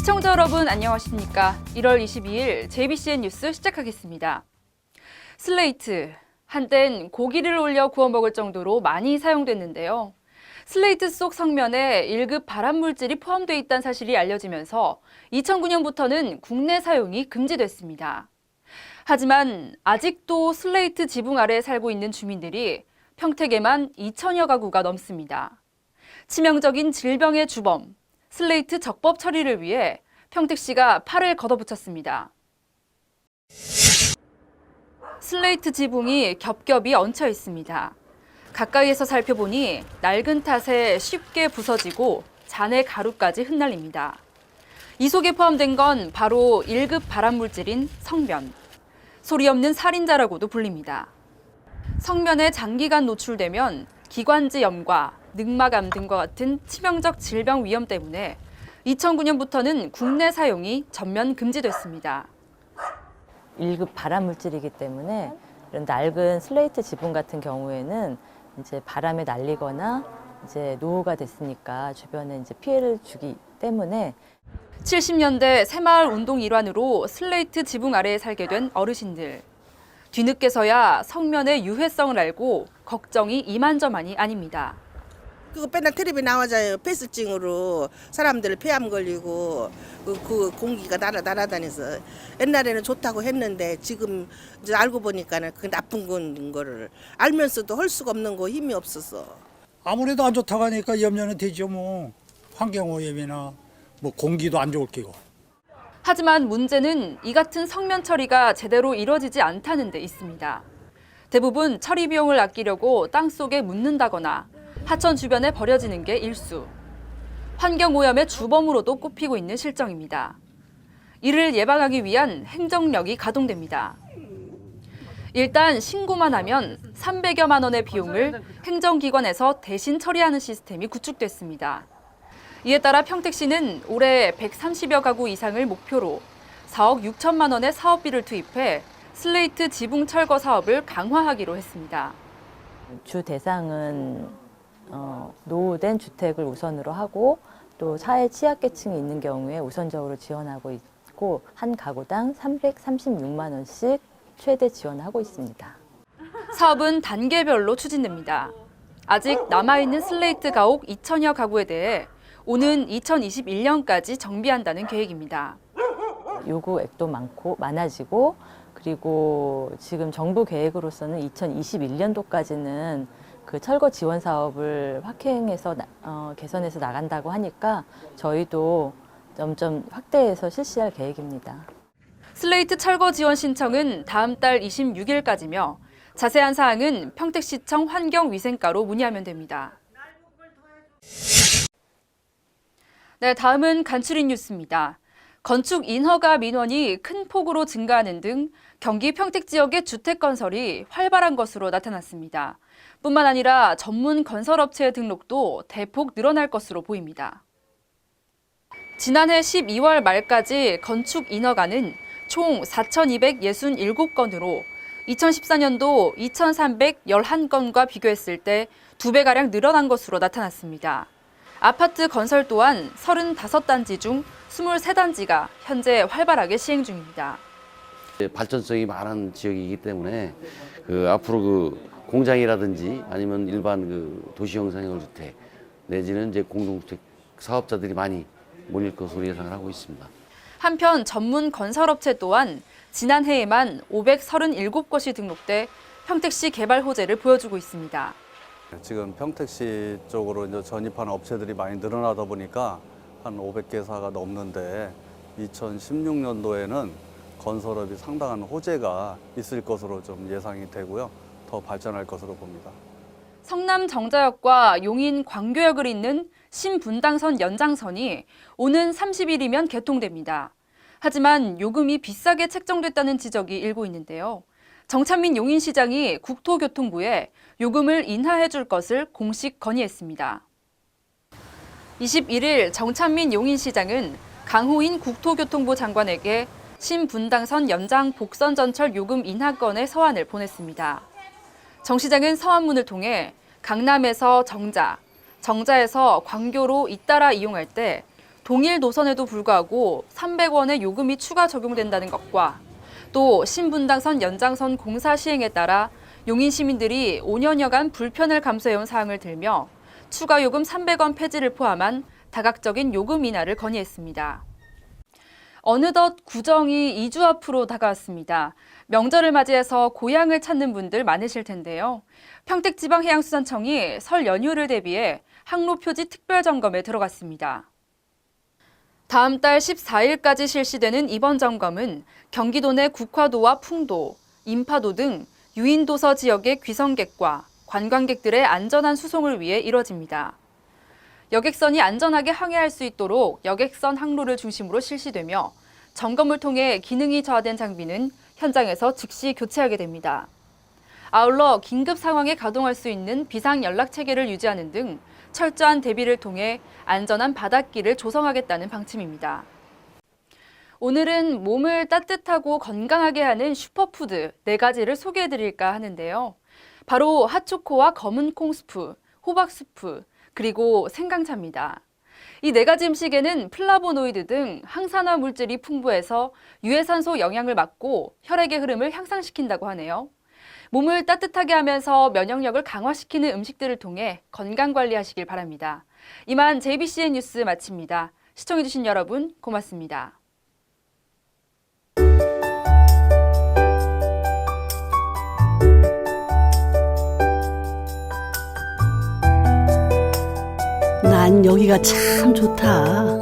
시청자 여러분 안녕하십니까? 1월 22일 JBCN 뉴스 시작하겠습니다. 슬레이트, 한땐 고기를 올려 구워 먹을 정도로 많이 사용됐는데요. 슬레이트 속 성면에 1급 발암물질이 포함되어 있다는 사실이 알려지면서 2009년부터는 국내 사용이 금지됐습니다. 하지만 아직도 슬레이트 지붕 아래에 살고 있는 주민들이 평택에만 2천여 가구가 넘습니다. 치명적인 질병의 주범, 슬레이트 적법 처리를 위해 평택시가 팔을 걷어붙였습니다. 슬레이트 지붕이 겹겹이 얹혀 있습니다. 가까이에서 살펴보니 낡은 탓에 쉽게 부서지고 잔해 가루까지 흩날립니다. 이 속에 포함된 건 바로 1급 발암물질인 성면. 소리 없는 살인자라고도 불립니다. 성면에 장기간 노출되면 기관지염과 늑막암 등과 같은 치명적 질병 위험 때문에 2009년부터는 국내 사용이 전면 금지됐습니다. 1급 발암물질이기 때문에 이런 낡은 슬레이트 지붕 같은 경우에는 이제 바람에 날리거나 이제 노후가 됐으니까 주변에 이제 피해를 주기 때문에 70년대 새마을 운동 일환으로 슬레이트 지붕 아래에 살게 된 어르신들. 뒤늦게서야 성면의 유해성을 알고 걱정이 이만저만이 아닙니다. 그거 맨날 텔레비 나와줘요. 폐스증으로 사람들 폐암 걸리고 그 공기가 날아다녀서 옛날에는 좋다고 했는데 지금 이제 알고 보니까는 그 나쁜 건 거를 알면서도 할 수가 없는 거 힘이 없어서. 아무래도 안 좋다고 하니까 염려는 되죠. 뭐 환경오염이나 뭐 공기도 안 좋을 끼고. 하지만 문제는 이 같은 성면 처리가 제대로 이뤄지지 않다는 데 있습니다. 대부분 처리 비용을 아끼려고 땅속에 묻는다거나 하천 주변에 버려지는 게 일수. 환경오염의 주범으로도 꼽히고 있는 실정입니다. 이를 예방하기 위한 행정력이 가동됩니다. 일단 신고만 하면 300여만 원의 비용을 행정기관에서 대신 처리하는 시스템이 구축됐습니다. 이에 따라 평택시는 올해 130여 가구 이상을 목표로 4억 6천만 원의 사업비를 투입해 슬레이트 지붕 철거 사업을 강화하기로 했습니다. 주 대상은 노후된 주택을 우선으로 하고 또 사회 취약계층이 있는 경우에 우선적으로 지원하고 있고 한 가구당 336만 원씩 최대 지원하고 있습니다. 사업은 단계별로 추진됩니다. 아직 남아있는 슬레이트 가옥 2천여 가구에 대해 오는 2021년까지 정비한다는 계획입니다. 요구액도 많아지고 그리고 지금 정부 계획으로서는 2021년도까지는 그 철거 지원 사업을 확행해서 개선해서 나간다고 하니까 저희도 점점 확대해서 실시할 계획입니다. 슬레이트 철거 지원 신청은 다음 달 26일까지며 자세한 사항은 평택시청 환경위생과로 문의하면 됩니다. 네, 다음은 간추린 뉴스입니다. 건축 인허가 민원이 큰 폭으로 증가하는 등 경기 평택 지역의 주택 건설이 활발한 것으로 나타났습니다. 뿐만 아니라 전문 건설업체의 등록도 대폭 늘어날 것으로 보입니다. 지난해 12월 말까지 건축 인허가는 총 4,267건으로 2014년도 2,311건과 비교했을 때 2배가량 늘어난 것으로 나타났습니다. 아파트 건설 또한 35단지 중 23단지가 현재 활발하게 시행 중입니다. 발전성이 많은 지역이기 때문에 앞으로 공장이라든지 아니면 일반 도시형 상용주택 내지는 이제 공동주택 사업자들이 많이 몰릴 것으로 예상을 하고 있습니다. 한편 전문 건설업체 또한 지난해에만 537곳이 등록돼 평택시 개발 호재를 보여주고 있습니다. 지금 평택시 쪽으로 이제 전입하는 업체들이 많이 늘어나다 보니까 한 500개사가 넘는데 2016년도에는 건설업이 상당한 호재가 있을 것으로 좀 예상이 되고요. 더 발전할 것으로 봅니다. 성남 정자역과 용인 광교역을 잇는 신분당선 연장선이 오는 30일이면 개통됩니다. 하지만 요금이 비싸게 책정됐다는 지적이 일고 있는데요. 정찬민 용인시장이 국토교통부에 요금을 인하해 줄 것을 공식 건의했습니다. 21일 정찬민 용인시장은 강호인 국토교통부 장관에게 신분당선 연장 복선 전철 요금 인하 건의 서한을 보냈습니다. 정 시장은 서한문을 통해 강남에서 정자, 정자에서 광교로 잇따라 이용할 때 동일 노선에도 불구하고 300원의 요금이 추가 적용된다는 것과 또 신분당선 연장선 공사 시행에 따라 용인 시민들이 5년여간 불편을 감수해온 사항을 들며 추가 요금 300원 폐지를 포함한 다각적인 요금 인하를 건의했습니다. 어느덧 구정이 2주 앞으로 다가왔습니다. 명절을 맞이해서 고향을 찾는 분들 많으실 텐데요. 평택지방해양수산청이 설 연휴를 대비해 항로표지 특별점검에 들어갔습니다. 다음 달 14일까지 실시되는 이번 점검은 경기도 내 국화도와 풍도, 인파도 등 유인도서 지역의 귀성객과 관광객들의 안전한 수송을 위해 이뤄집니다. 여객선이 안전하게 항해할 수 있도록 여객선 항로를 중심으로 실시되며 점검을 통해 기능이 저하된 장비는 현장에서 즉시 교체하게 됩니다. 아울러 긴급 상황에 가동할 수 있는 비상 연락 체계를 유지하는 등 철저한 대비를 통해 안전한 바닷길을 조성하겠다는 방침입니다. 오늘은 몸을 따뜻하고 건강하게 하는 슈퍼푸드 4가지를 소개해드릴까 하는데요. 바로 핫초코와 검은 콩스프, 호박스프, 그리고 생강차입니다. 이 4가지 음식에는 플라보노이드 등 항산화 물질이 풍부해서 유해산소 영향을 막고 혈액의 흐름을 향상시킨다고 하네요. 몸을 따뜻하게 하면서 면역력을 강화시키는 음식들을 통해 건강관리하시길 바랍니다. 이만 JBCN 뉴스 마칩니다. 시청해주신 여러분 고맙습니다. 난 여기가 참 좋다.